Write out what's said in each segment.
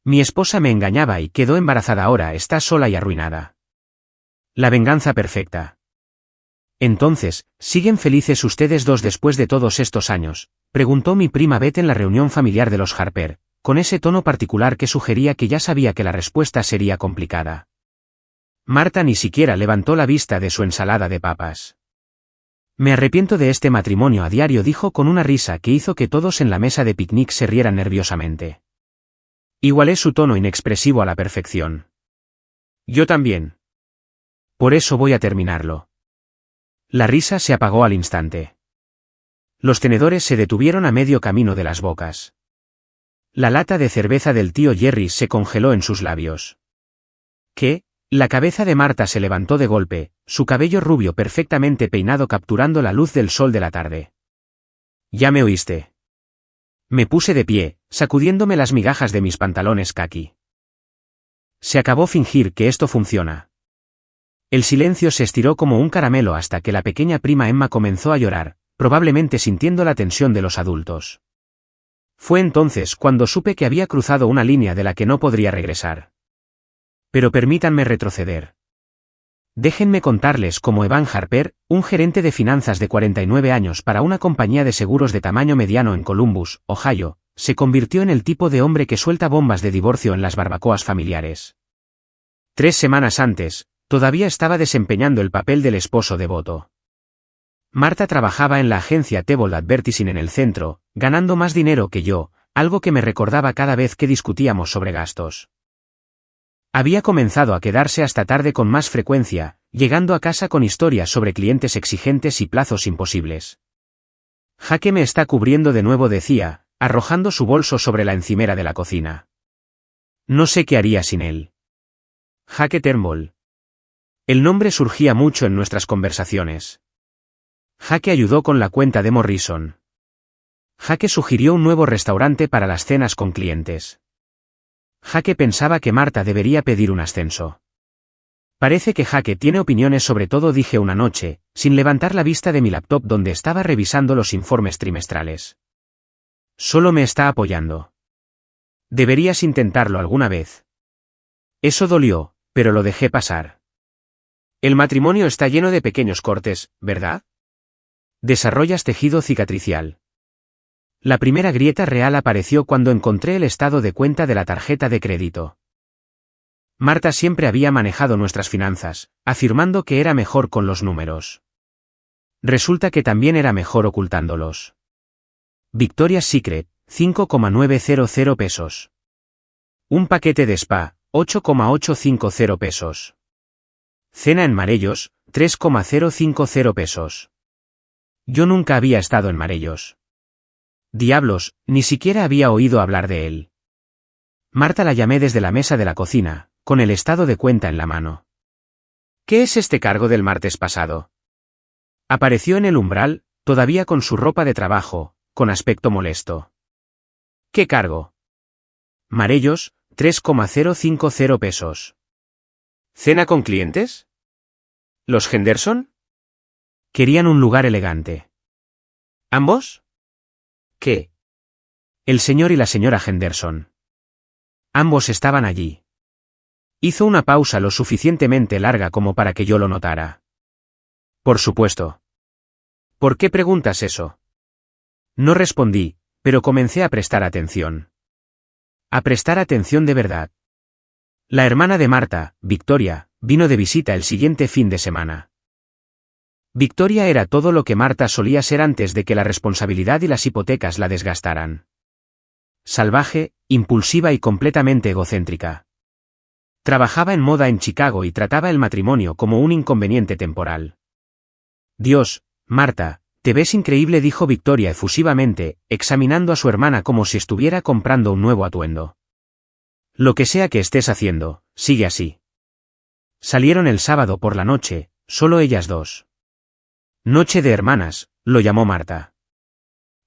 Mi esposa me engañaba y quedó embarazada, ahora está sola y arruinada. La venganza perfecta. Entonces, ¿siguen felices ustedes dos después de todos estos años?, preguntó mi prima Beth en la reunión familiar de los Harper, con ese tono particular que sugería que ya sabía que la respuesta sería complicada. Marta ni siquiera levantó la vista de su ensalada de papas. Me arrepiento de este matrimonio a diario, dijo con una risa que hizo que todos en la mesa de picnic se rieran nerviosamente. Igualé su tono inexpresivo a la perfección. Yo también. Por eso voy a terminarlo. La risa se apagó al instante. Los tenedores se detuvieron a medio camino de las bocas. La lata de cerveza del tío Jerry se congeló en sus labios. ¿Qué? La cabeza de Marta se levantó de golpe, su cabello rubio perfectamente peinado capturando la luz del sol de la tarde. ¿Ya me oíste? Me puse de pie, sacudiéndome las migajas de mis pantalones caqui. Se acabó fingir que esto funciona. El silencio se estiró como un caramelo hasta que la pequeña prima Emma comenzó a llorar, probablemente sintiendo la tensión de los adultos. Fue entonces cuando supe que había cruzado una línea de la que no podría regresar. Pero permítanme retroceder. Déjenme contarles cómo Evan Harper, un gerente de finanzas de 49 años para una compañía de seguros de tamaño mediano en Columbus, Ohio, se convirtió en el tipo de hombre que suelta bombas de divorcio en las barbacoas familiares. 3 semanas antes, todavía estaba desempeñando el papel del esposo devoto. Marta trabajaba en la agencia Tebold Advertising en el centro, ganando más dinero que yo, algo que me recordaba cada vez que discutíamos sobre gastos. Había comenzado a quedarse hasta tarde con más frecuencia, llegando a casa con historias sobre clientes exigentes y plazos imposibles. Jake me está cubriendo de nuevo, decía, arrojando su bolso sobre la encimera de la cocina. No sé qué haría sin él. Jake Turnbull. El nombre surgía mucho en nuestras conversaciones. Jake ayudó con la cuenta de Morrison. Jake sugirió un nuevo restaurante para las cenas con clientes. Jake pensaba que Marta debería pedir un ascenso. Parece que Jake tiene opiniones sobre todo, dije una noche, sin levantar la vista de mi laptop donde estaba revisando los informes trimestrales. Solo me está apoyando. Deberías intentarlo alguna vez. Eso dolió, pero lo dejé pasar. El matrimonio está lleno de pequeños cortes, ¿verdad? Desarrollas tejido cicatricial. La primera grieta real apareció cuando encontré el estado de cuenta de la tarjeta de crédito. Marta siempre había manejado nuestras finanzas, afirmando que era mejor con los números. Resulta que también era mejor ocultándolos. Victoria's Secret, 5,900 pesos. Un paquete de spa, 8,850 pesos. Cena en Marellos, 3,050 pesos. Yo nunca había estado en Marellos. Diablos, ni siquiera había oído hablar de él. Marta la llamé desde la mesa de la cocina, con el estado de cuenta en la mano. ¿Qué es este cargo del martes pasado? Apareció en el umbral, todavía con su ropa de trabajo, con aspecto molesto. ¿Qué cargo? Marellos, 3,050 pesos. ¿Cena con clientes? ¿Los Henderson? Querían un lugar elegante. ¿Ambos? ¿Qué? El señor y la señora Henderson. Ambos estaban allí. Hizo una pausa lo suficientemente larga como para que yo lo notara. Por supuesto. ¿Por qué preguntas eso? No respondí, pero comencé a prestar atención. A prestar atención de verdad. La hermana de Marta, Victoria, vino de visita el siguiente fin de semana. Victoria era todo lo que Marta solía ser antes de que la responsabilidad y las hipotecas la desgastaran. Salvaje, impulsiva y completamente egocéntrica. Trabajaba en moda en Chicago y trataba el matrimonio como un inconveniente temporal. Dios, Marta, te ves increíble, dijo Victoria efusivamente, examinando a su hermana como si estuviera comprando un nuevo atuendo. Lo que sea que estés haciendo, sigue así. Salieron el sábado por la noche, solo ellas dos. Noche de hermanas, lo llamó Marta.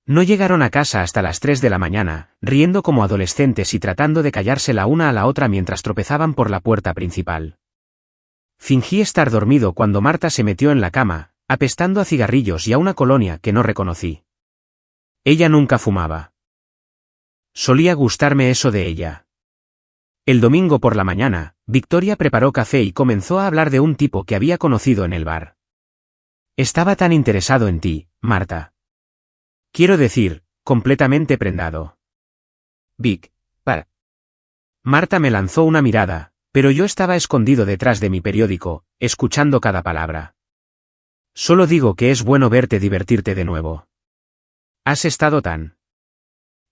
No llegaron a casa hasta las 3 de la mañana, riendo como adolescentes y tratando de callarse la una a la otra mientras tropezaban por la puerta principal. Fingí estar dormido cuando Marta se metió en la cama, apestando a cigarrillos y a una colonia que no reconocí. Ella nunca fumaba. Solía gustarme eso de ella. El domingo por la mañana, Victoria preparó café y comenzó a hablar de un tipo que había conocido en el bar. Estaba tan interesado en ti, Marta. Quiero decir, completamente prendado. Vic, para. Marta me lanzó una mirada, pero yo estaba escondido detrás de mi periódico, escuchando cada palabra. Solo digo que es bueno verte divertirte de nuevo. ¿Has estado tan...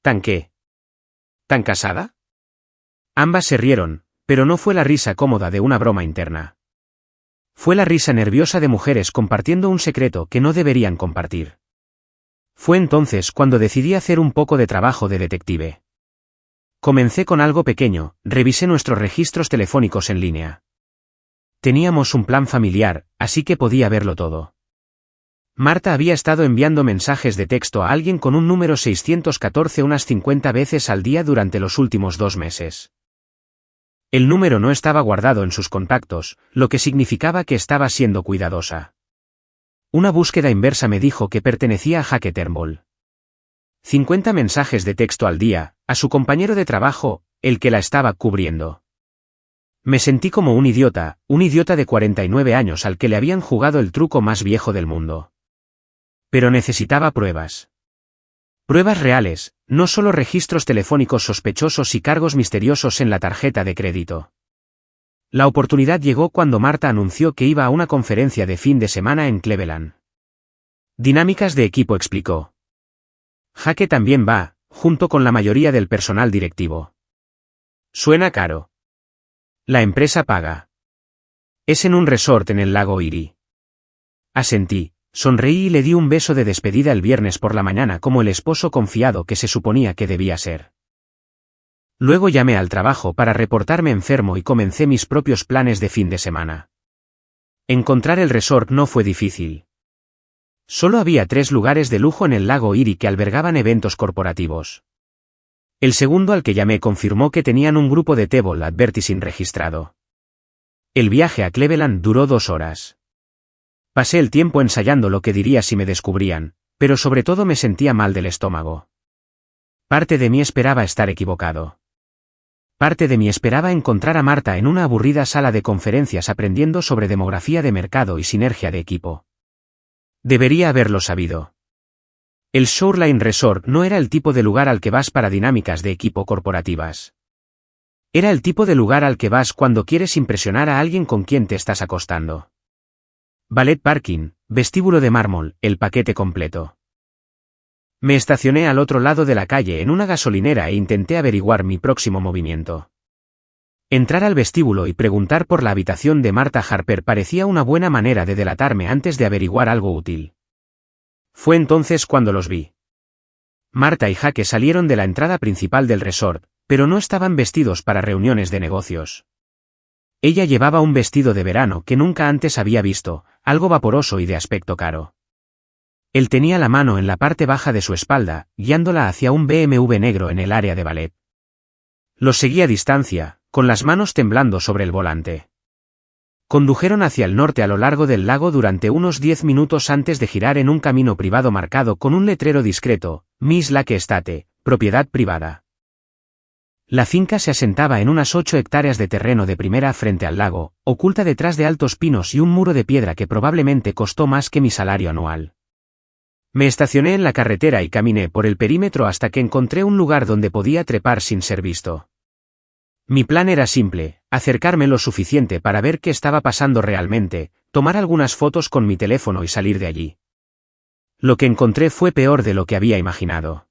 ¿Tan qué? ¿Tan casada? Ambas se rieron, pero no fue la risa cómoda de una broma interna. Fue la risa nerviosa de mujeres compartiendo un secreto que no deberían compartir. Fue entonces cuando decidí hacer un poco de trabajo de detective. Comencé con algo pequeño, revisé nuestros registros telefónicos en línea. Teníamos un plan familiar, así que podía verlo todo. Marta había estado enviando mensajes de texto a alguien con un número 614 unas 50 veces al día durante los últimos 2 meses. El número no estaba guardado en sus contactos, lo que significaba que estaba siendo cuidadosa. Una búsqueda inversa me dijo que pertenecía a Jake Turnbull. 50 mensajes de texto al día, a su compañero de trabajo, el que la estaba cubriendo. Me sentí como un idiota de 49 años al que le habían jugado el truco más viejo del mundo. Pero necesitaba pruebas. Pruebas reales, no solo registros telefónicos sospechosos y cargos misteriosos en la tarjeta de crédito. La oportunidad llegó cuando Marta anunció que iba a una conferencia de fin de semana en Cleveland. Dinámicas de equipo, explicó. Jake también va, junto con la mayoría del personal directivo. Suena caro. La empresa paga. Es en un resort en el lago Erie. Asentí, sonreí y le di un beso de despedida el viernes por la mañana como el esposo confiado que se suponía que debía ser. Luego llamé al trabajo para reportarme enfermo y comencé mis propios planes de fin de semana. Encontrar el resort no fue difícil. Solo había 3 lugares de lujo en el lago Erie que albergaban eventos corporativos. El segundo al que llamé confirmó que tenían un grupo de table advertising registrado. El viaje a Cleveland duró 2 horas. Pasé el tiempo ensayando lo que diría si me descubrían, pero sobre todo me sentía mal del estómago. Parte de mí esperaba estar equivocado. Parte de mí esperaba encontrar a Marta en una aburrida sala de conferencias aprendiendo sobre demografía de mercado y sinergia de equipo. Debería haberlo sabido. El Shoreline Resort no era el tipo de lugar al que vas para dinámicas de equipo corporativas. Era el tipo de lugar al que vas cuando quieres impresionar a alguien con quien te estás acostando. Valet parking, vestíbulo de mármol, el paquete completo. Me estacioné al otro lado de la calle en una gasolinera e intenté averiguar mi próximo movimiento. Entrar al vestíbulo y preguntar por la habitación de Marta Harper parecía una buena manera de delatarme antes de averiguar algo útil. Fue entonces cuando los vi. Marta y Jake salieron de la entrada principal del resort, pero no estaban vestidos para reuniones de negocios. Ella llevaba un vestido de verano que nunca antes había visto, algo vaporoso y de aspecto caro. Él tenía la mano en la parte baja de su espalda, guiándola hacia un BMW negro en el área de ballet. Los seguí a distancia, con las manos temblando sobre el volante. Condujeron hacia el norte a lo largo del lago durante unos 10 minutos antes de girar en un camino privado marcado con un letrero discreto, Miss Lake Estate, propiedad privada. La finca se asentaba en unas 8 hectáreas de terreno de primera frente al lago, oculta detrás de altos pinos y un muro de piedra que probablemente costó más que mi salario anual. Me estacioné en la carretera y caminé por el perímetro hasta que encontré un lugar donde podía trepar sin ser visto. Mi plan era simple, acercarme lo suficiente para ver qué estaba pasando realmente, tomar algunas fotos con mi teléfono y salir de allí. Lo que encontré fue peor de lo que había imaginado.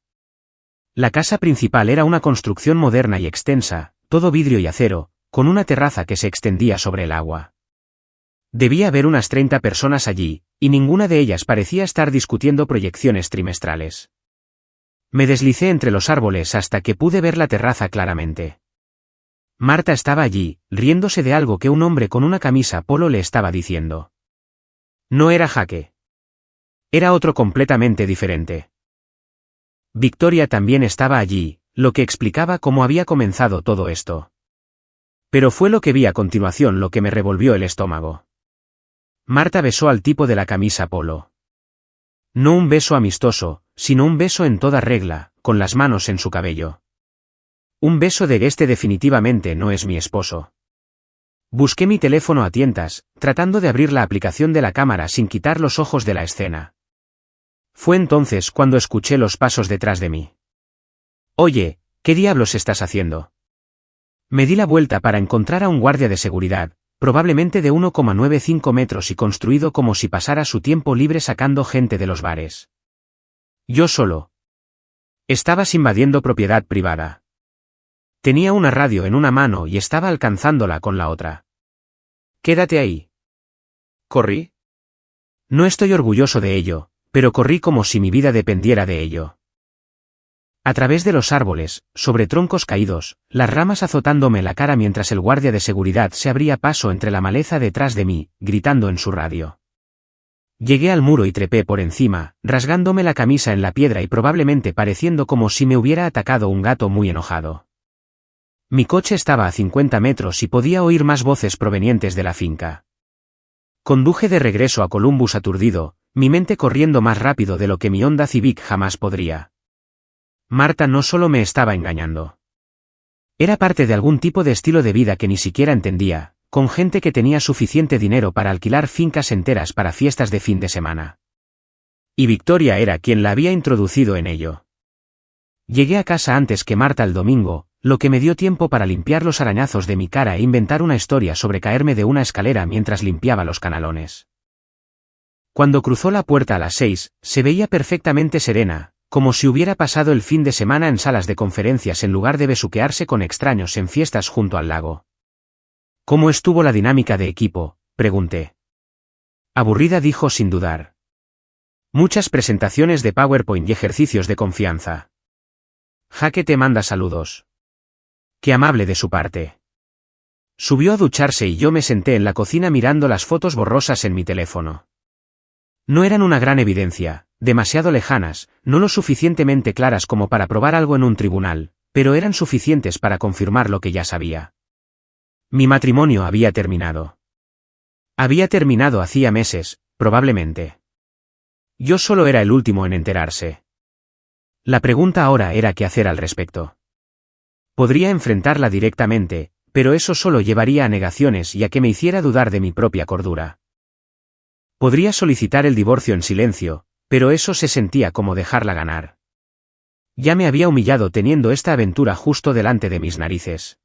La casa principal era una construcción moderna y extensa, todo vidrio y acero, con una terraza que se extendía sobre el agua. Debía haber unas 30 personas allí, y ninguna de ellas parecía estar discutiendo proyecciones trimestrales. Me deslicé entre los árboles hasta que pude ver la terraza claramente. Marta estaba allí, riéndose de algo que un hombre con una camisa polo le estaba diciendo. No era Jake. Era otro completamente diferente. Victoria también estaba allí, lo que explicaba cómo había comenzado todo esto. Pero fue lo que vi a continuación lo que me revolvió el estómago. Marta besó al tipo de la camisa polo. No un beso amistoso, sino un beso en toda regla, con las manos en su cabello. Un beso de este definitivamente no es mi esposo. Busqué mi teléfono a tientas, tratando de abrir la aplicación de la cámara sin quitar los ojos de la escena. Fue entonces cuando escuché los pasos detrás de mí. Oye, ¿qué diablos estás haciendo? Me di la vuelta para encontrar a un guardia de seguridad, probablemente de 1,95 metros y construido como si pasara su tiempo libre sacando gente de los bares. Yo solo. Estabas invadiendo propiedad privada. Tenía una radio en una mano y estaba alcanzándola con la otra. Quédate ahí. ¿Corrí? No estoy orgulloso de ello, pero corrí como si mi vida dependiera de ello. A través de los árboles, sobre troncos caídos, las ramas azotándome la cara mientras el guardia de seguridad se abría paso entre la maleza detrás de mí, gritando en su radio. Llegué al muro y trepé por encima, rasgándome la camisa en la piedra y probablemente pareciendo como si me hubiera atacado un gato muy enojado. Mi coche estaba a 50 metros y podía oír más voces provenientes de la finca. Conduje de regreso a Columbus aturdido, mi mente corriendo más rápido de lo que mi Honda Civic jamás podría. Marta no solo me estaba engañando. Era parte de algún tipo de estilo de vida que ni siquiera entendía, con gente que tenía suficiente dinero para alquilar fincas enteras para fiestas de fin de semana. Y Victoria era quien la había introducido en ello. Llegué a casa antes que Marta el domingo, lo que me dio tiempo para limpiar los arañazos de mi cara e inventar una historia sobre caerme de una escalera mientras limpiaba los canalones. Cuando cruzó la puerta a las 6, se veía perfectamente serena, como si hubiera pasado el fin de semana en salas de conferencias en lugar de besuquearse con extraños en fiestas junto al lago. ¿Cómo estuvo la dinámica de equipo?, pregunté. Aburrida, dijo sin dudar. Muchas presentaciones de PowerPoint y ejercicios de confianza. Jake te manda saludos. Qué amable de su parte. Subió a ducharse y yo me senté en la cocina mirando las fotos borrosas en mi teléfono. No eran una gran evidencia, demasiado lejanas, no lo suficientemente claras como para probar algo en un tribunal, pero eran suficientes para confirmar lo que ya sabía. Mi matrimonio había terminado. Había terminado hacía meses, probablemente. Yo solo era el último en enterarse. La pregunta ahora era qué hacer al respecto. Podría enfrentarla directamente, pero eso solo llevaría a negaciones y a que me hiciera dudar de mi propia cordura. Podría solicitar el divorcio en silencio, pero eso se sentía como dejarla ganar. Ya me había humillado teniendo esta aventura justo delante de mis narices.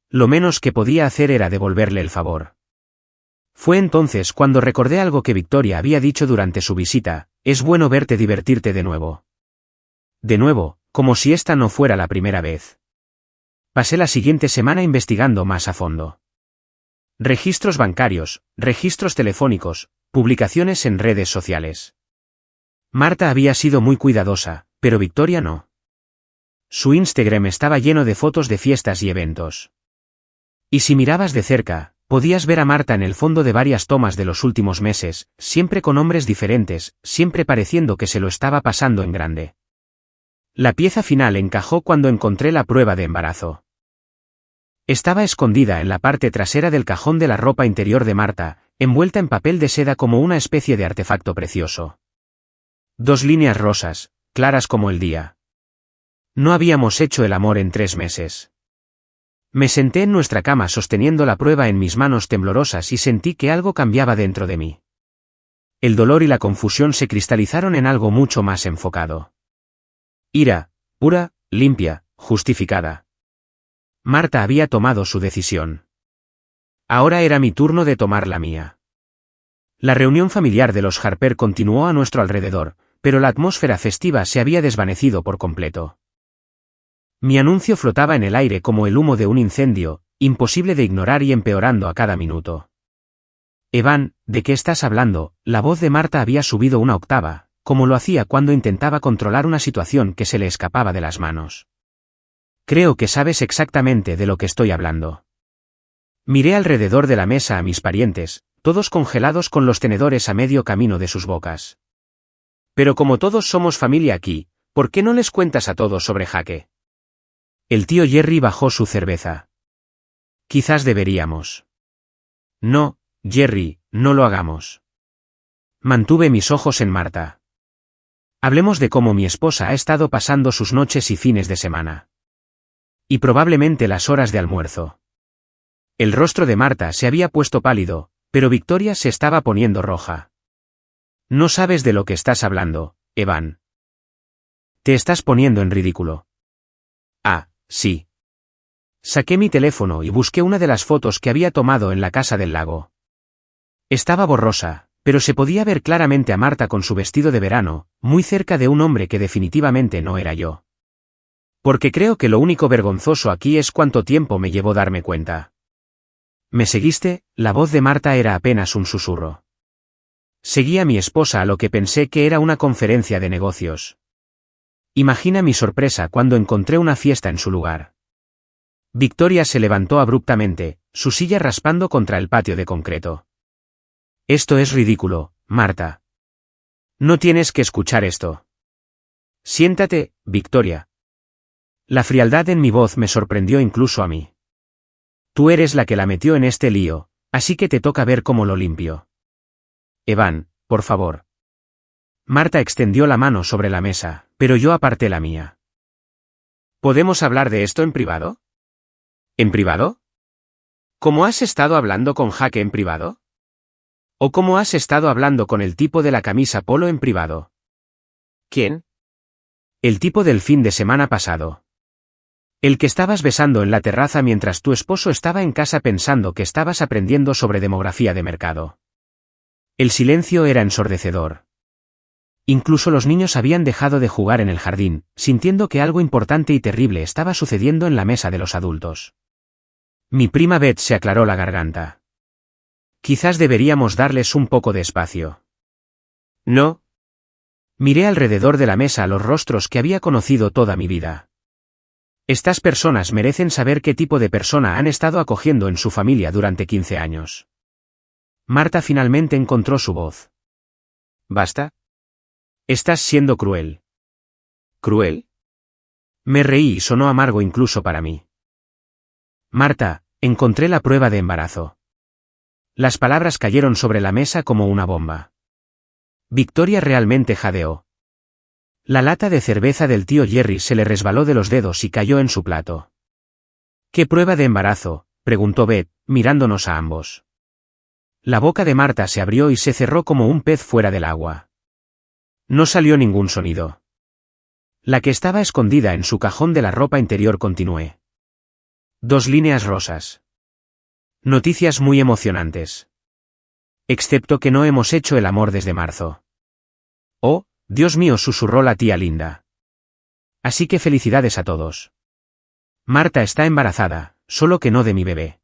Lo menos que podía hacer era devolverle el favor. Fue entonces cuando recordé algo que Victoria había dicho durante su visita: es bueno verte divertirte de nuevo. De nuevo, como si esta no fuera la primera vez. Pasé la siguiente semana investigando más a fondo. Registros bancarios, registros telefónicos, publicaciones en redes sociales. Marta había sido muy cuidadosa, pero Victoria no. Su Instagram estaba lleno de fotos de fiestas y eventos. Y si mirabas de cerca, podías ver a Marta en el fondo de varias tomas de los últimos meses, siempre con hombres diferentes, siempre pareciendo que se lo estaba pasando en grande. La pieza final encajó cuando encontré la prueba de embarazo. Estaba escondida en la parte trasera del cajón de la ropa interior de Marta, envuelta en papel de seda como una especie de artefacto precioso. 2 líneas rosas, claras como el día. No habíamos hecho el amor en 3 meses. Me senté en nuestra cama sosteniendo la prueba en mis manos temblorosas y sentí que algo cambiaba dentro de mí. El dolor y la confusión se cristalizaron en algo mucho más enfocado. Ira, pura, limpia, justificada. Marta había tomado su decisión. Ahora era mi turno de tomar la mía. La reunión familiar de los Harper continuó a nuestro alrededor, pero la atmósfera festiva se había desvanecido por completo. Mi anuncio flotaba en el aire como el humo de un incendio, imposible de ignorar y empeorando a cada minuto. Evan, ¿de qué estás hablando? La voz de Marta había subido una octava, como lo hacía cuando intentaba controlar una situación que se le escapaba de las manos. Creo que sabes exactamente de lo que estoy hablando. Miré alrededor de la mesa a mis parientes, todos congelados con los tenedores a medio camino de sus bocas. Pero como todos somos familia aquí, ¿por qué no les cuentas a todos sobre Jake? El tío Jerry bajó su cerveza. Quizás deberíamos. No, Jerry, no lo hagamos. Mantuve mis ojos en Marta. Hablemos de cómo mi esposa ha estado pasando sus noches y fines de semana. Y probablemente las horas de almuerzo. El rostro de Marta se había puesto pálido, pero Victoria se estaba poniendo roja. No sabes de lo que estás hablando, Evan. Te estás poniendo en ridículo. Ah, sí. Saqué mi teléfono y busqué una de las fotos que había tomado en la casa del lago. Estaba borrosa, pero se podía ver claramente a Marta con su vestido de verano, muy cerca de un hombre que definitivamente no era yo. Porque creo que lo único vergonzoso aquí es cuánto tiempo me llevó darme cuenta. ¿Me seguiste? La voz de Marta era apenas un susurro. Seguí a mi esposa a lo que pensé que era una conferencia de negocios. Imagina mi sorpresa cuando encontré una fiesta en su lugar. Victoria se levantó abruptamente, su silla raspando contra el patio de concreto. Esto es ridículo, Marta. No tienes que escuchar esto. Siéntate, Victoria. La frialdad en mi voz me sorprendió incluso a mí. Tú eres la que la metió en este lío, así que te toca ver cómo lo limpio. Evan, por favor. Marta extendió la mano sobre la mesa, pero yo aparté la mía. ¿Podemos hablar de esto en privado? ¿En privado? ¿Cómo has estado hablando con Jaque en privado? ¿O cómo has estado hablando con el tipo de la camisa polo en privado? ¿Quién? El tipo del fin de semana pasado. El que estabas besando en la terraza mientras tu esposo estaba en casa pensando que estabas aprendiendo sobre demografía de mercado. El silencio era ensordecedor. Incluso los niños habían dejado de jugar en el jardín, sintiendo que algo importante y terrible estaba sucediendo en la mesa de los adultos. Mi prima Beth se aclaró la garganta. Quizás deberíamos darles un poco de espacio. No. Miré alrededor de la mesa a los rostros que había conocido toda mi vida. Estas personas merecen saber qué tipo de persona han estado acogiendo en su familia durante 15 años. Marta finalmente encontró su voz. ¿Basta? Estás siendo cruel. ¿Cruel? Me reí y sonó amargo incluso para mí. Marta, encontré la prueba de embarazo. Las palabras cayeron sobre la mesa como una bomba. Victoria realmente jadeó. La lata de cerveza del tío Jerry se le resbaló de los dedos y cayó en su plato. ¿Qué prueba de embarazo?, preguntó Beth, mirándonos a ambos. La boca de Marta se abrió y se cerró como un pez fuera del agua. No salió ningún sonido. La que estaba escondida en su cajón de la ropa interior continué. 2 líneas rosas. Noticias muy emocionantes. Excepto que no hemos hecho el amor desde marzo. Oh, Dios mío, susurró la tía Linda. Así que felicidades a todos. Marta está embarazada, solo que no de mi bebé.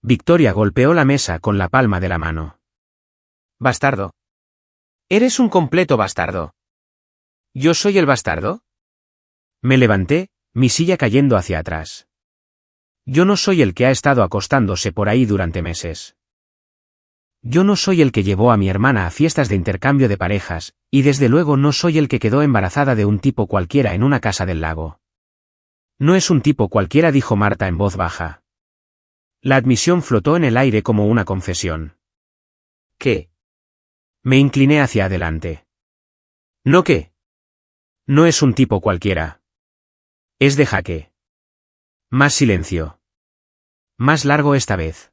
Victoria golpeó la mesa con la palma de la mano. Bastardo. Eres un completo bastardo. ¿Yo soy el bastardo? Me levanté, mi silla cayendo hacia atrás. Yo no soy el que ha estado acostándose por ahí durante meses. Yo no soy el que llevó a mi hermana a fiestas de intercambio de parejas, y desde luego no soy el que quedó embarazada de un tipo cualquiera en una casa del lago. No es un tipo cualquiera, dijo Marta en voz baja. La admisión flotó en el aire como una confesión. ¿Qué? Me incliné hacia adelante. ¿No qué? No es un tipo cualquiera. Es de Jaque. Más silencio. Más largo esta vez.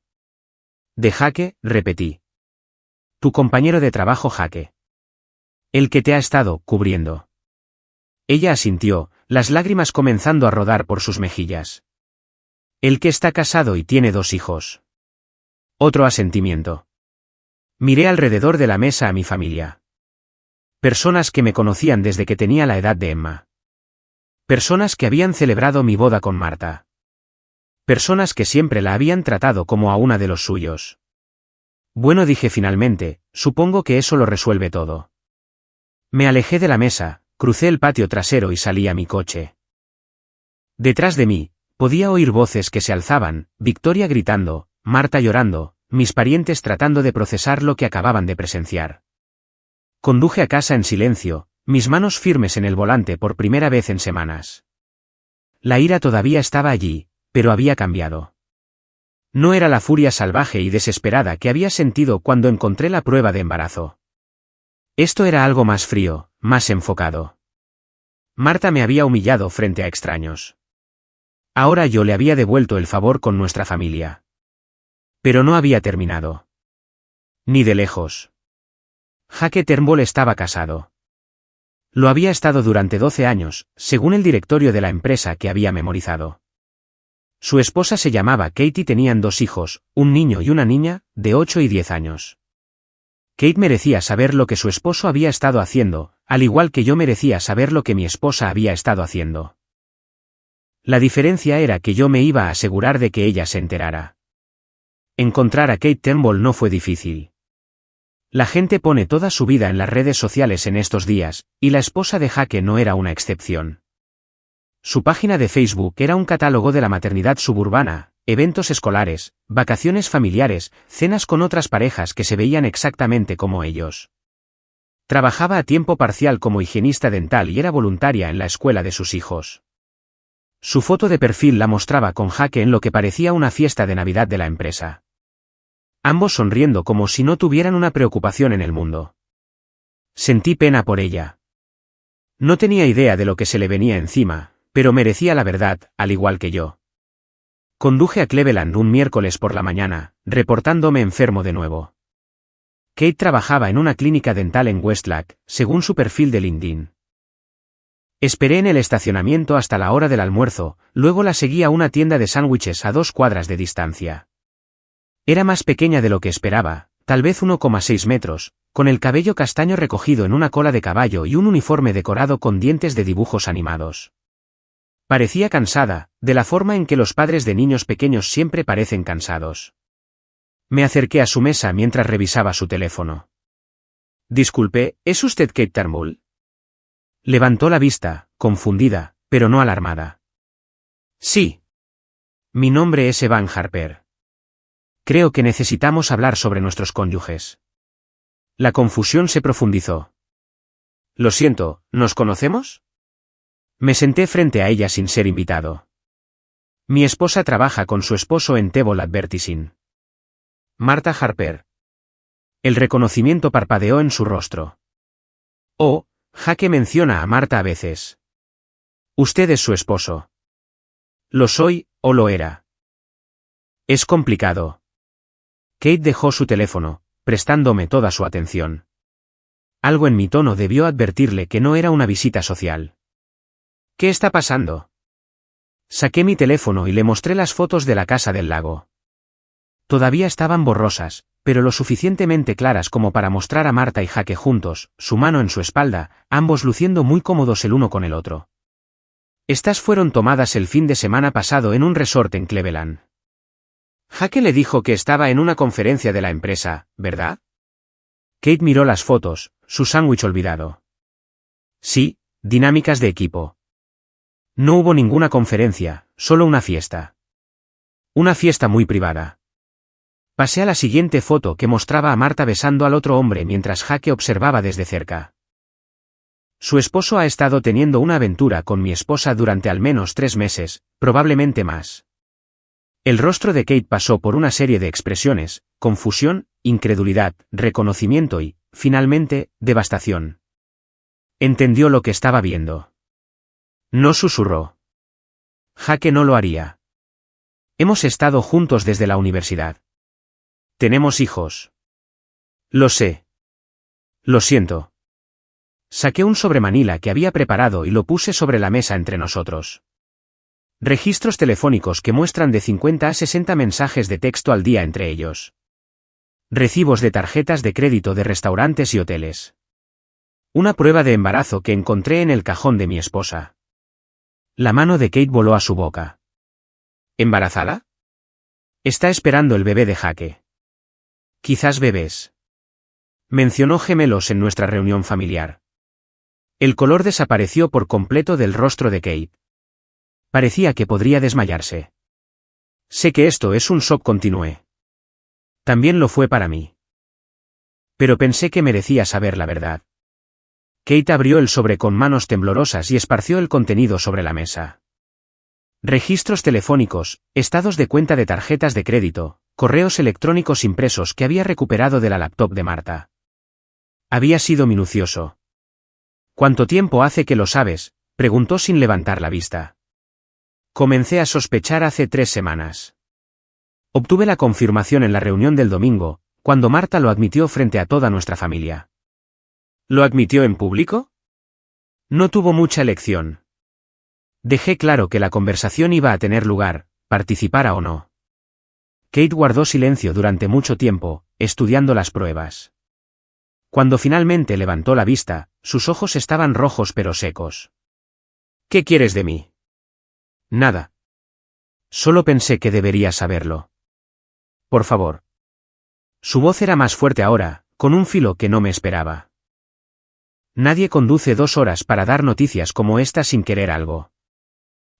De Jaque, repetí. Tu compañero de trabajo Jaque. El que te ha estado cubriendo. Ella asintió, las lágrimas comenzando a rodar por sus mejillas. El que está casado y tiene 2 hijos. Otro asentimiento. Miré alrededor de la mesa a mi familia. Personas que me conocían desde que tenía la edad de Emma. Personas que habían celebrado mi boda con Marta. Personas que siempre la habían tratado como a una de los suyos. Bueno, dije finalmente, supongo que eso lo resuelve todo. Me alejé de la mesa, crucé el patio trasero y salí a mi coche. Detrás de mí, podía oír voces que se alzaban, Victoria gritando, Marta llorando, mis parientes tratando de procesar lo que acababan de presenciar. Conduje a casa en silencio, mis manos firmes en el volante por primera vez en semanas. La ira todavía estaba allí, pero había cambiado. No era la furia salvaje y desesperada que había sentido cuando encontré la prueba de embarazo. Esto era algo más frío, más enfocado. Marta me había humillado frente a extraños. Ahora yo le había devuelto el favor con nuestra familia. Pero no había terminado. Ni de lejos. Jake Turnbull estaba casado. Lo había estado durante 12 años, según el directorio de la empresa que había memorizado. Su esposa se llamaba Kate y tenían 2 hijos, un niño y una niña, de 8 y 10 años. Kate merecía saber lo que su esposo había estado haciendo, al igual que yo merecía saber lo que mi esposa había estado haciendo. La diferencia era que yo me iba a asegurar de que ella se enterara. Encontrar a Kate Turnbull no fue difícil. La gente pone toda su vida en las redes sociales en estos días, y la esposa de Jake no era una excepción. Su página de Facebook era un catálogo de la maternidad suburbana, eventos escolares, vacaciones familiares, cenas con otras parejas que se veían exactamente como ellos. Trabajaba a tiempo parcial como higienista dental y era voluntaria en la escuela de sus hijos. Su foto de perfil la mostraba con Jake en lo que parecía una fiesta de Navidad de la empresa. Ambos sonriendo como si no tuvieran una preocupación en el mundo. Sentí pena por ella. No tenía idea de lo que se le venía encima, pero merecía la verdad, al igual que yo. Conduje a Cleveland un miércoles por la mañana, reportándome enfermo de nuevo. Kate trabajaba en una clínica dental en Westlake, según su perfil de LinkedIn. Esperé en el estacionamiento hasta la hora del almuerzo, luego la seguí a una tienda de sándwiches a 2 cuadras de distancia. Era más pequeña de lo que esperaba, tal vez 1,6 metros, con el cabello castaño recogido en una cola de caballo y un uniforme decorado con dientes de dibujos animados. Parecía cansada, de la forma en que los padres de niños pequeños siempre parecen cansados. Me acerqué a su mesa mientras revisaba su teléfono. Disculpe, ¿es usted Kate Turnbull? Levantó la vista, confundida, pero no alarmada. Sí. Mi nombre es Evan Harper. Creo que necesitamos hablar sobre nuestros cónyuges. La confusión se profundizó. Lo siento, ¿nos conocemos? Me senté frente a ella sin ser invitado. Mi esposa trabaja con su esposo en Table Advertising. Marta Harper. El reconocimiento parpadeó en su rostro. Oh, Jake menciona a Marta a veces. Usted es su esposo. Lo soy, o lo era. Es complicado. Kate dejó su teléfono, prestándome toda su atención. Algo en mi tono debió advertirle que no era una visita social. ¿Qué está pasando? Saqué mi teléfono y le mostré las fotos de la casa del lago. Todavía estaban borrosas, pero lo suficientemente claras como para mostrar a Marta y Jake juntos, su mano en su espalda, ambos luciendo muy cómodos el uno con el otro. Estas fueron tomadas el fin de semana pasado en un resort en Cleveland. Jake le dijo que estaba en una conferencia de la empresa, ¿verdad? Kate miró las fotos, su sándwich olvidado. Sí, dinámicas de equipo. No hubo ninguna conferencia, solo una fiesta. Una fiesta muy privada. Pasé a la siguiente foto que mostraba a Marta besando al otro hombre mientras Jake observaba desde cerca. Su esposo ha estado teniendo una aventura con mi esposa durante al menos 3 meses, probablemente más. El rostro de Kate pasó por una serie de expresiones: confusión, incredulidad, reconocimiento y, finalmente, devastación. Entendió lo que estaba viendo. No susurró. Jake no lo haría. Hemos estado juntos desde la universidad. Tenemos hijos. Lo sé. Lo siento. Saqué un sobremanila que había preparado y lo puse sobre la mesa entre nosotros. Registros telefónicos que muestran de 50 a 60 mensajes de texto al día entre ellos. Recibos de tarjetas de crédito de restaurantes y hoteles. Una prueba de embarazo que encontré en el cajón de mi esposa. La mano de Kate voló a su boca. ¿Embarazada? Está esperando el bebé de Jake. Quizás bebés. Mencionó gemelos en nuestra reunión familiar. El color desapareció por completo del rostro de Kate. Parecía que podría desmayarse. Sé que esto es un shock, continué. También lo fue para mí. Pero pensé que merecía saber la verdad. Kate abrió el sobre con manos temblorosas y esparció el contenido sobre la mesa. Registros telefónicos, estados de cuenta de tarjetas de crédito, correos electrónicos impresos que había recuperado de la laptop de Marta. Había sido minucioso. ¿Cuánto tiempo hace que lo sabes?, preguntó sin levantar la vista. Comencé a sospechar hace 3 semanas. Obtuve la confirmación en la reunión del domingo, cuando Marta lo admitió frente a toda nuestra familia. ¿Lo admitió en público? No tuvo mucha elección. Dejé claro que la conversación iba a tener lugar, participara o no. Kate guardó silencio durante mucho tiempo, estudiando las pruebas. Cuando finalmente levantó la vista, sus ojos estaban rojos pero secos. ¿Qué quieres de mí? Nada. Solo pensé que deberías saberlo. Por favor. Su voz era más fuerte ahora, con un filo que no me esperaba. Nadie conduce 2 horas para dar noticias como esta sin querer algo.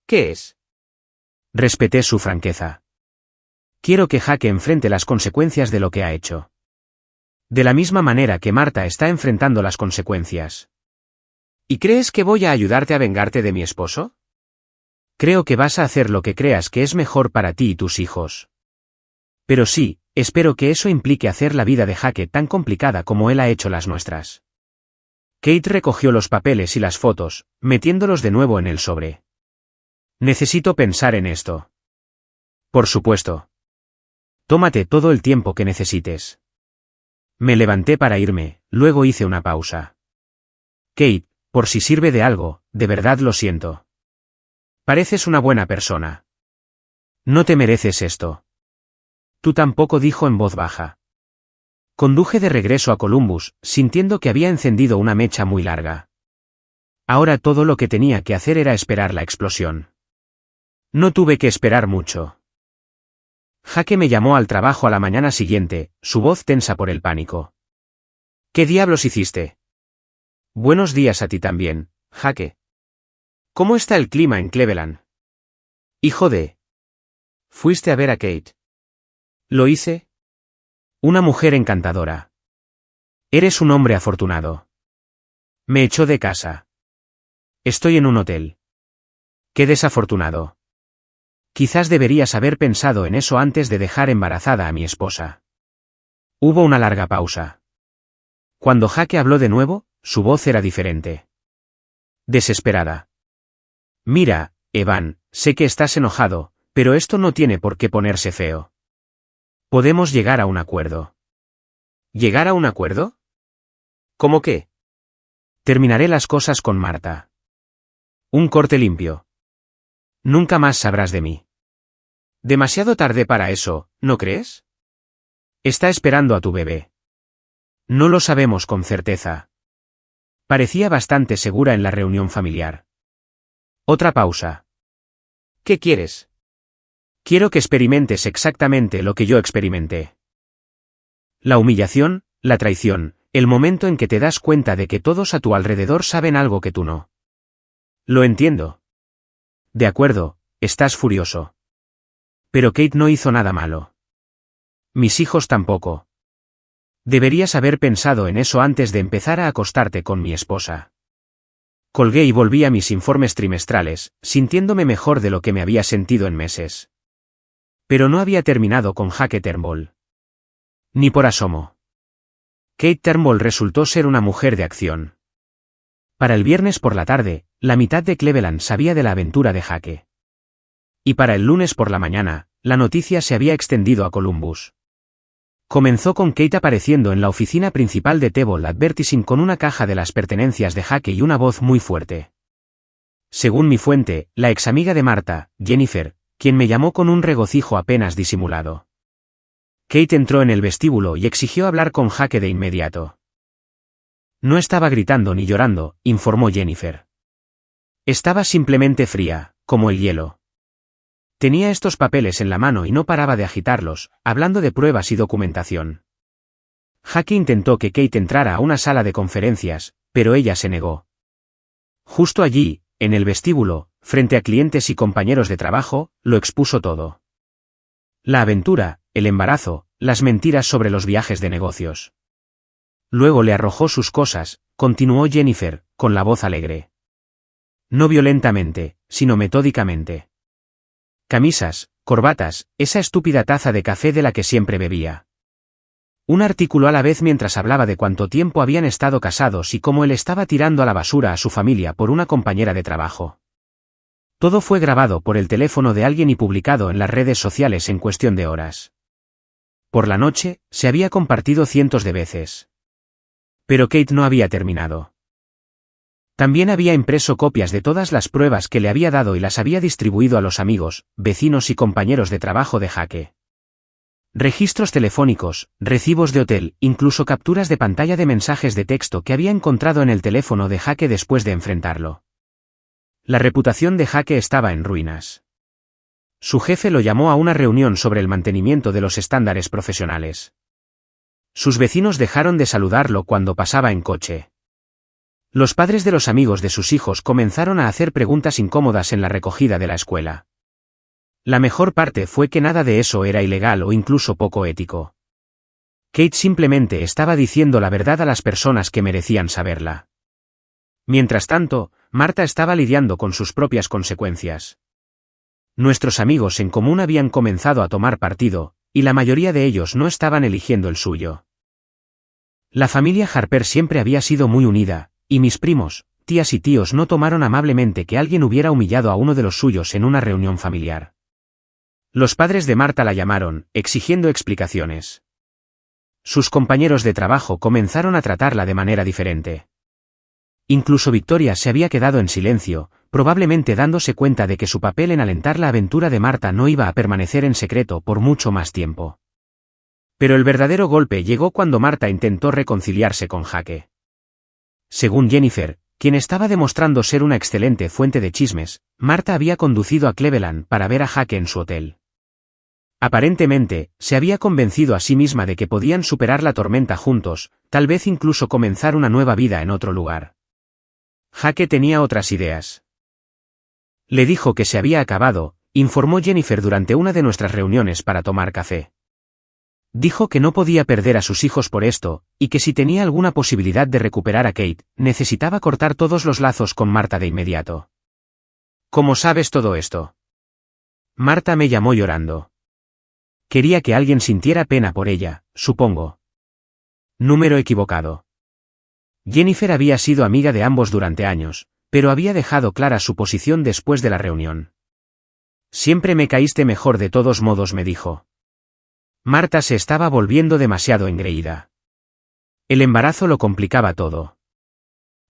¿Qué es? Respeté su franqueza. Quiero que Jake enfrente las consecuencias de lo que ha hecho. De la misma manera que Marta está enfrentando las consecuencias. ¿Y crees que voy a ayudarte a vengarte de mi esposo? Creo que vas a hacer lo que creas que es mejor para ti y tus hijos. Pero sí, espero que eso implique hacer la vida de Jake tan complicada como él ha hecho las nuestras. Kate recogió los papeles y las fotos, metiéndolos de nuevo en el sobre. Necesito pensar en esto. Por supuesto. Tómate todo el tiempo que necesites. Me levanté para irme, luego hice una pausa. Kate, por si sirve de algo, de verdad lo siento. Pareces una buena persona. No te mereces esto. Tú tampoco, dijo en voz baja. Conduje de regreso a Columbus, sintiendo que había encendido una mecha muy larga. Ahora todo lo que tenía que hacer era esperar la explosión. No tuve que esperar mucho. Jake me llamó al trabajo a la mañana siguiente, su voz tensa por el pánico. ¿Qué diablos hiciste? Buenos días a ti también, Jake. ¿Cómo está el clima en Cleveland? Hijo de... ¿Fuiste a ver a Kate? ¿Lo hice? Una mujer encantadora. Eres un hombre afortunado. Me echó de casa. Estoy en un hotel. Qué desafortunado. Quizás deberías haber pensado en eso antes de dejar embarazada a mi esposa. Hubo una larga pausa. Cuando Jake habló de nuevo, su voz era diferente. Desesperada. Mira, Evan, sé que estás enojado, pero esto no tiene por qué ponerse feo. Podemos llegar a un acuerdo. ¿Llegar a un acuerdo? ¿Cómo qué? Terminaré las cosas con Marta. Un corte limpio. Nunca más sabrás de mí. Demasiado tarde para eso, ¿no crees? Está esperando a tu bebé. No lo sabemos con certeza. Parecía bastante segura en la reunión familiar. Otra pausa. ¿Qué quieres? Quiero que experimentes exactamente lo que yo experimenté. La humillación, la traición, el momento en que te das cuenta de que todos a tu alrededor saben algo que tú no. Lo entiendo. De acuerdo, estás furioso. Pero Kate no hizo nada malo. Mis hijos tampoco. Deberías haber pensado en eso antes de empezar a acostarte con mi esposa. Colgué y volví a mis informes trimestrales, sintiéndome mejor de lo que me había sentido en meses. Pero no había terminado con Jake Turnbull. Ni por asomo. Kate Turnbull resultó ser una mujer de acción. Para el viernes por la tarde, la mitad de Cleveland sabía de la aventura de Jake. Y para el lunes por la mañana, la noticia se había extendido a Columbus. Comenzó con Kate apareciendo en la oficina principal de Table Advertising con una caja de las pertenencias de Jake y una voz muy fuerte. Según mi fuente, la ex amiga de Marta, Jennifer, quien me llamó con un regocijo apenas disimulado. Kate entró en el vestíbulo y exigió hablar con Jake de inmediato. No estaba gritando ni llorando, informó Jennifer. Estaba simplemente fría, como el hielo. Tenía estos papeles en la mano y no paraba de agitarlos, hablando de pruebas y documentación. Jake intentó que Kate entrara a una sala de conferencias, pero ella se negó. Justo allí, en el vestíbulo, frente a clientes y compañeros de trabajo, lo expuso todo. La aventura, el embarazo, las mentiras sobre los viajes de negocios. Luego le arrojó sus cosas, continuó Jennifer, con la voz alegre. No violentamente, sino metódicamente. Camisas, corbatas, esa estúpida taza de café de la que siempre bebía. Un artículo a la vez mientras hablaba de cuánto tiempo habían estado casados y cómo él estaba tirando a la basura a su familia por una compañera de trabajo. Todo fue grabado por el teléfono de alguien y publicado en las redes sociales en cuestión de horas. Por la noche, se había compartido cientos de veces. Pero Kate no había terminado. También había impreso copias de todas las pruebas que le había dado y las había distribuido a los amigos, vecinos y compañeros de trabajo de Jake. Registros telefónicos, recibos de hotel, incluso capturas de pantalla de mensajes de texto que había encontrado en el teléfono de Jake después de enfrentarlo. La reputación de Jake estaba en ruinas. Su jefe lo llamó a una reunión sobre el mantenimiento de los estándares profesionales. Sus vecinos dejaron de saludarlo cuando pasaba en coche. Los padres de los amigos de sus hijos comenzaron a hacer preguntas incómodas en la recogida de la escuela. La mejor parte fue que nada de eso era ilegal o incluso poco ético. Kate simplemente estaba diciendo la verdad a las personas que merecían saberla. Mientras tanto, Marta estaba lidiando con sus propias consecuencias. Nuestros amigos en común habían comenzado a tomar partido, y la mayoría de ellos no estaban eligiendo el suyo. La familia Harper siempre había sido muy unida, y mis primos, tías y tíos no tomaron amablemente que alguien hubiera humillado a uno de los suyos en una reunión familiar. Los padres de Marta la llamaron, exigiendo explicaciones. Sus compañeros de trabajo comenzaron a tratarla de manera diferente. Incluso Victoria se había quedado en silencio, probablemente dándose cuenta de que su papel en alentar la aventura de Marta no iba a permanecer en secreto por mucho más tiempo. Pero el verdadero golpe llegó cuando Marta intentó reconciliarse con Jake. Según Jennifer, quien estaba demostrando ser una excelente fuente de chismes, Marta había conducido a Cleveland para ver a Jake en su hotel. Aparentemente, se había convencido a sí misma de que podían superar la tormenta juntos, tal vez incluso comenzar una nueva vida en otro lugar. Jake tenía otras ideas. Le dijo que se había acabado, informó Jennifer durante una de nuestras reuniones para tomar café. Dijo que no podía perder a sus hijos por esto, y que si tenía alguna posibilidad de recuperar a Kate, necesitaba cortar todos los lazos con Marta de inmediato. ¿Cómo sabes todo esto? Marta me llamó llorando. Quería que alguien sintiera pena por ella, supongo. Número equivocado. Jennifer había sido amiga de ambos durante años, pero había dejado clara su posición después de la reunión. Siempre me caíste mejor de todos modos, me dijo. Marta se estaba volviendo demasiado engreída. El embarazo lo complicaba todo.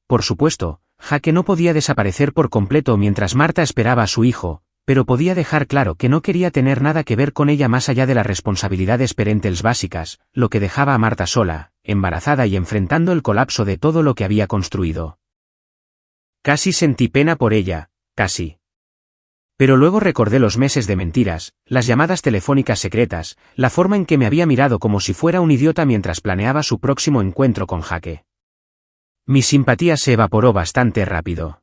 Por supuesto, Jake no podía desaparecer por completo mientras Marta esperaba a su hijo, pero podía dejar claro que no quería tener nada que ver con ella más allá de las responsabilidades parentales básicas, lo que dejaba a Marta sola, embarazada y enfrentando el colapso de todo lo que había construido. Casi sentí pena por ella, casi. Pero luego recordé los meses de mentiras, las llamadas telefónicas secretas, la forma en que me había mirado como si fuera un idiota mientras planeaba su próximo encuentro con Jake. Mi simpatía se evaporó bastante rápido.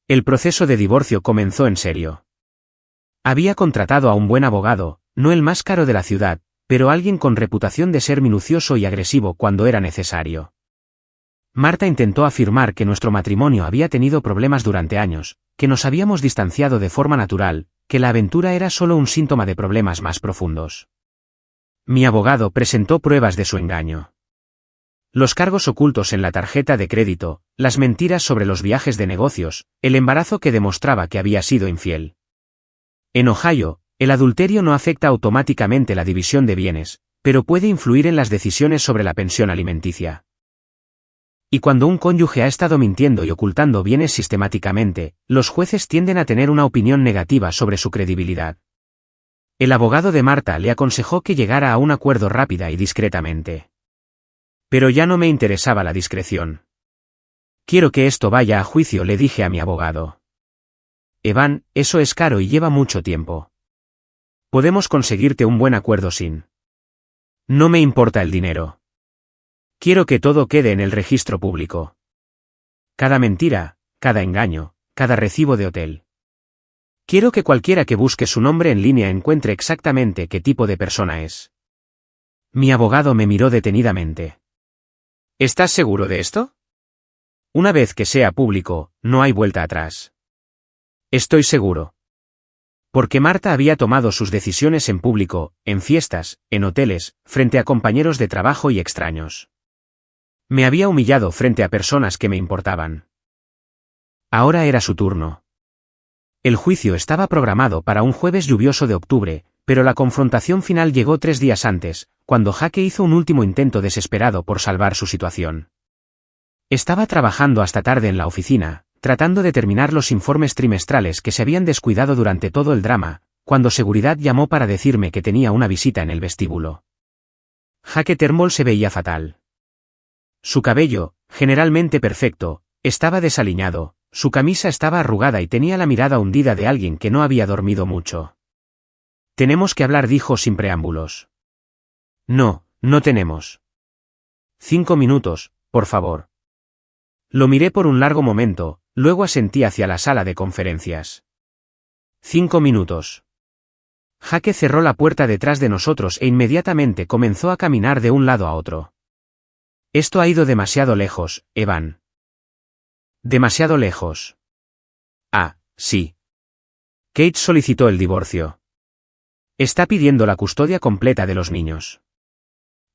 El proceso de divorcio comenzó en serio. Había contratado a un buen abogado, no el más caro de la ciudad, pero alguien con reputación de ser minucioso y agresivo cuando era necesario. Marta intentó afirmar que nuestro matrimonio había tenido problemas durante años, que nos habíamos distanciado de forma natural, que la aventura era solo un síntoma de problemas más profundos. Mi abogado presentó pruebas de su engaño. Los cargos ocultos en la tarjeta de crédito, las mentiras sobre los viajes de negocios, el embarazo que demostraba que había sido infiel. En Ohio, el adulterio no afecta automáticamente la división de bienes, pero puede influir en las decisiones sobre la pensión alimenticia. Y cuando un cónyuge ha estado mintiendo y ocultando bienes sistemáticamente, los jueces tienden a tener una opinión negativa sobre su credibilidad. El abogado de Marta le aconsejó que llegara a un acuerdo rápida y discretamente. Pero ya no me interesaba la discreción. Quiero que esto vaya a juicio, le dije a mi abogado. Evan, eso es caro y lleva mucho tiempo. Podemos conseguirte un buen acuerdo sin. No me importa el dinero. Quiero que todo quede en el registro público. Cada mentira, cada engaño, cada recibo de hotel. Quiero que cualquiera que busque su nombre en línea encuentre exactamente qué tipo de persona es. Mi abogado me miró detenidamente. ¿Estás seguro de esto? Una vez que sea público, no hay vuelta atrás. Estoy seguro. Porque Marta había tomado sus decisiones en público, en fiestas, en hoteles, frente a compañeros de trabajo y extraños. Me había humillado frente a personas que me importaban. Ahora era su turno. El juicio estaba programado para un jueves lluvioso de octubre, pero la confrontación final llegó 3 días antes, cuando Jake hizo un último intento desesperado por salvar su situación. Estaba trabajando hasta tarde en la oficina, tratando de terminar los informes trimestrales que se habían descuidado durante todo el drama, cuando seguridad llamó para decirme que tenía una visita en el vestíbulo. Jake Turnbull se veía fatal. Su cabello, generalmente perfecto, estaba desaliñado, su camisa estaba arrugada y tenía la mirada hundida de alguien que no había dormido mucho. «Tenemos que hablar», dijo sin preámbulos. «No, no tenemos. 5 minutos, por favor». Lo miré por un largo momento, luego asentí hacia la sala de conferencias. 5 minutos. Jake cerró la puerta detrás de nosotros e inmediatamente comenzó a caminar de un lado a otro. «Esto ha ido demasiado lejos, Evan». «Demasiado lejos». «Ah, sí». Kate solicitó el divorcio. Está pidiendo la custodia completa de los niños.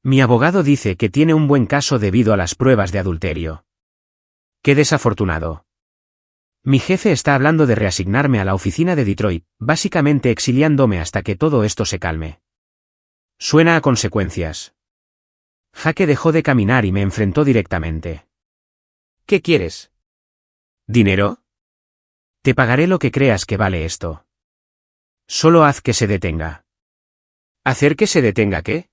Mi abogado dice que tiene un buen caso debido a las pruebas de adulterio. Qué desafortunado. Mi jefe está hablando de reasignarme a la oficina de Detroit, básicamente exiliándome hasta que todo esto se calme. Suena a consecuencias. Jake dejó de caminar y me enfrentó directamente. ¿Qué quieres? ¿Dinero? Te pagaré lo que creas que vale esto. Solo haz que se detenga. ¿Hacer que se detenga qué?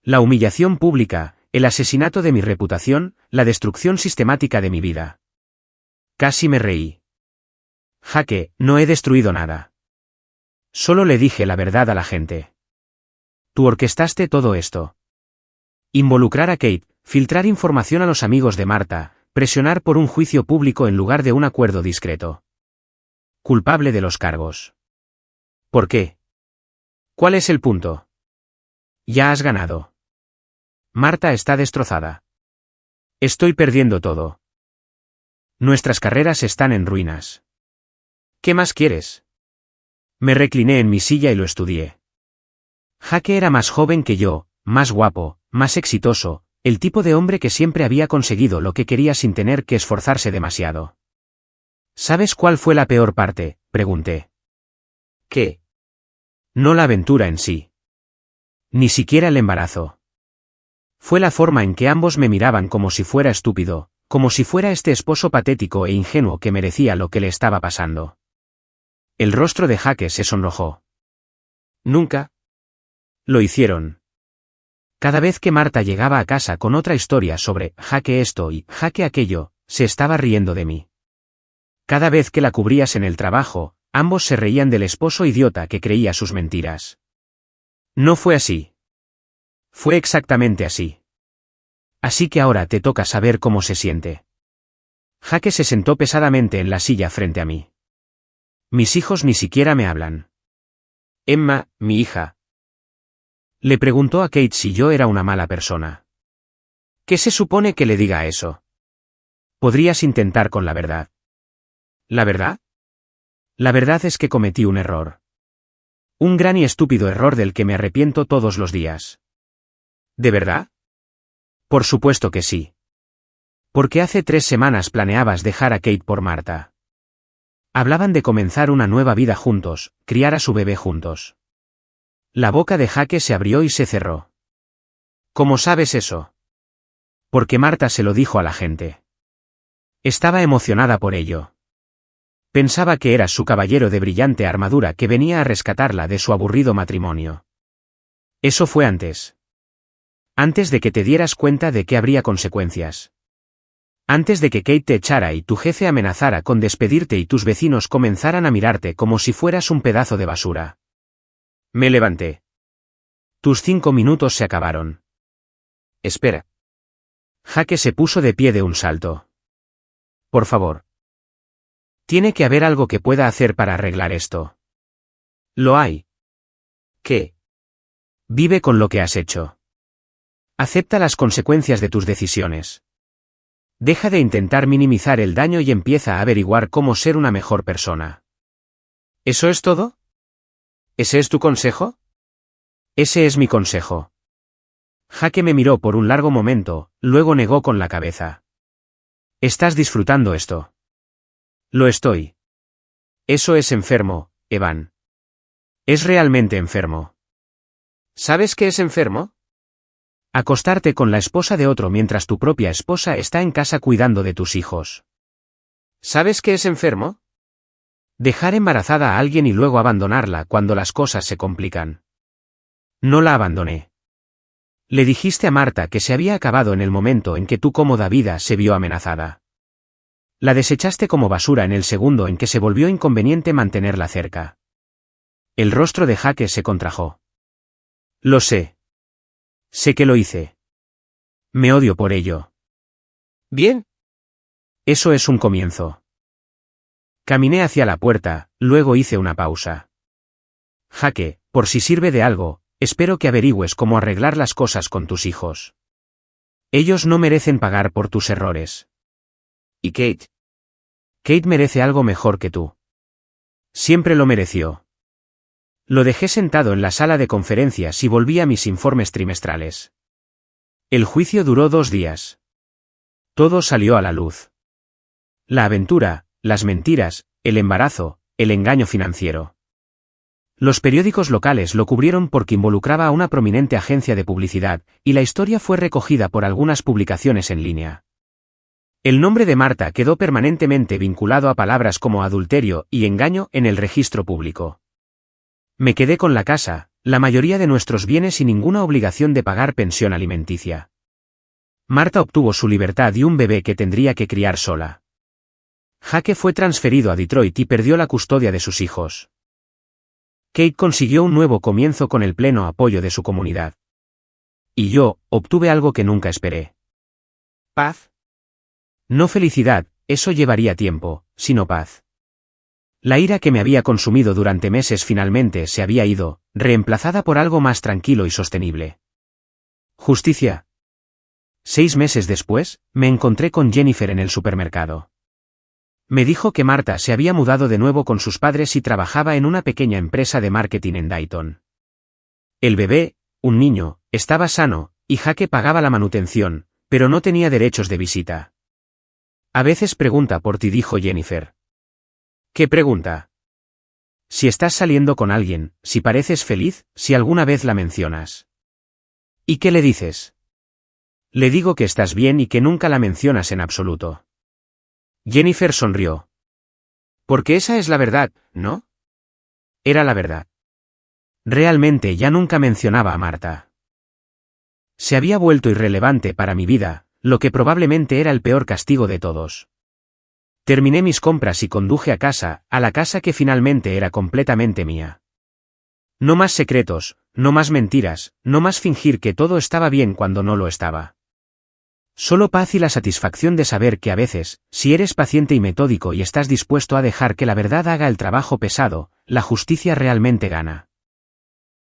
La humillación pública, el asesinato de mi reputación, la destrucción sistemática de mi vida. Casi me reí. Jake, no he destruido nada. Solo le dije la verdad a la gente. Tú orquestaste todo esto. Involucrar a Kate, filtrar información a los amigos de Marta, presionar por un juicio público en lugar de un acuerdo discreto. Culpable de los cargos. ¿Por qué? ¿Cuál es el punto? Ya has ganado. Marta está destrozada. Estoy perdiendo todo. Nuestras carreras están en ruinas. ¿Qué más quieres? Me recliné en mi silla y lo estudié. Jake era más joven que yo, más guapo, más exitoso, el tipo de hombre que siempre había conseguido lo que quería sin tener que esforzarse demasiado. ¿Sabes cuál fue la peor parte?, pregunté. ¿Qué? No la aventura en sí. Ni siquiera el embarazo. Fue la forma en que ambos me miraban como si fuera estúpido, como si fuera este esposo patético e ingenuo que merecía lo que le estaba pasando. El rostro de Jake se sonrojó. ¿Nunca? Lo hicieron. Cada vez que Marta llegaba a casa con otra historia sobre Jake esto y Jake aquello, se estaba riendo de mí. Cada vez que la cubrías en el trabajo, ambos se reían del esposo idiota que creía sus mentiras. No fue así. Fue exactamente así. Así que ahora te toca saber cómo se siente. Jake se sentó pesadamente en la silla frente a mí. Mis hijos ni siquiera me hablan. Emma, mi hija. Le preguntó a Kate si yo era una mala persona. ¿Qué se supone que le diga a eso? Podrías intentar con la verdad. ¿La verdad? La verdad es que cometí un error. Un gran y estúpido error del que me arrepiento todos los días. ¿De verdad? Por supuesto que sí. Porque hace 3 semanas planeabas dejar a Kate por Marta. Hablaban de comenzar una nueva vida juntos, criar a su bebé juntos. La boca de Jake se abrió y se cerró. ¿Cómo sabes eso? Porque Marta se lo dijo a la gente. Estaba emocionada por ello. Pensaba que eras su caballero de brillante armadura que venía a rescatarla de su aburrido matrimonio. Eso fue antes. Antes de que te dieras cuenta de que habría consecuencias. Antes de que Kate te echara y tu jefe amenazara con despedirte y tus vecinos comenzaran a mirarte como si fueras un pedazo de basura. Me levanté. Tus 5 minutos se acabaron. Espera. Jake se puso de pie de un salto. Por favor. Tiene que haber algo que pueda hacer para arreglar esto. Lo hay. ¿Qué? Vive con lo que has hecho. Acepta las consecuencias de tus decisiones. Deja de intentar minimizar el daño y empieza a averiguar cómo ser una mejor persona. ¿Eso es todo? ¿Ese es tu consejo? Ese es mi consejo. Jake me miró por un largo momento, luego negó con la cabeza. ¿Estás disfrutando esto? Lo estoy. Eso es enfermo, Evan. Es realmente enfermo. ¿Sabes qué es enfermo? Acostarte con la esposa de otro mientras tu propia esposa está en casa cuidando de tus hijos. ¿Sabes qué es enfermo? Dejar embarazada a alguien y luego abandonarla cuando las cosas se complican. No la abandoné. Le dijiste a Marta que se había acabado en el momento en que tu cómoda vida se vio amenazada. La desechaste como basura en el segundo en que se volvió inconveniente mantenerla cerca. El rostro de Jake se contrajo. Lo sé. Sé que lo hice. Me odio por ello. Bien. Eso es un comienzo. Caminé hacia la puerta, luego hice una pausa. Jake, por si sirve de algo, espero que averigües cómo arreglar las cosas con tus hijos. Ellos no merecen pagar por tus errores. ¿Y Kate? Kate merece algo mejor que tú. Siempre lo mereció. Lo dejé sentado en la sala de conferencias y volví a mis informes trimestrales. El juicio duró 2 días. Todo salió a la luz. La aventura, las mentiras, el embarazo, el engaño financiero. Los periódicos locales lo cubrieron porque involucraba a una prominente agencia de publicidad, y la historia fue recogida por algunas publicaciones en línea. El nombre de Marta quedó permanentemente vinculado a palabras como adulterio y engaño en el registro público. Me quedé con la casa, la mayoría de nuestros bienes y ninguna obligación de pagar pensión alimenticia. Marta obtuvo su libertad y un bebé que tendría que criar sola. Jake fue transferido a Detroit y perdió la custodia de sus hijos. Kate consiguió un nuevo comienzo con el pleno apoyo de su comunidad. Y yo, obtuve algo que nunca esperé. ¿Paz? No felicidad, eso llevaría tiempo, sino paz. La ira que me había consumido durante meses finalmente se había ido, reemplazada por algo más tranquilo y sostenible. Justicia. 6 meses después, me encontré con Jennifer en el supermercado. Me dijo que Marta se había mudado de nuevo con sus padres y trabajaba en una pequeña empresa de marketing en Dayton. El bebé, un niño, estaba sano, y Jake pagaba la manutención, pero no tenía derechos de visita. A veces pregunta por ti, dijo Jennifer. ¿Qué pregunta? Si estás saliendo con alguien, si pareces feliz, si alguna vez la mencionas. ¿Y qué le dices? Le digo que estás bien y que nunca la mencionas en absoluto. Jennifer sonrió. Porque esa es la verdad, ¿no? Era la verdad. Realmente ya nunca mencionaba a Marta. Se había vuelto irrelevante para mi vida, lo que probablemente era el peor castigo de todos. Terminé mis compras y conduje a casa, a la casa que finalmente era completamente mía. No más secretos, no más mentiras, no más fingir que todo estaba bien cuando no lo estaba. Solo paz y la satisfacción de saber que a veces, si eres paciente y metódico y estás dispuesto a dejar que la verdad haga el trabajo pesado, la justicia realmente gana.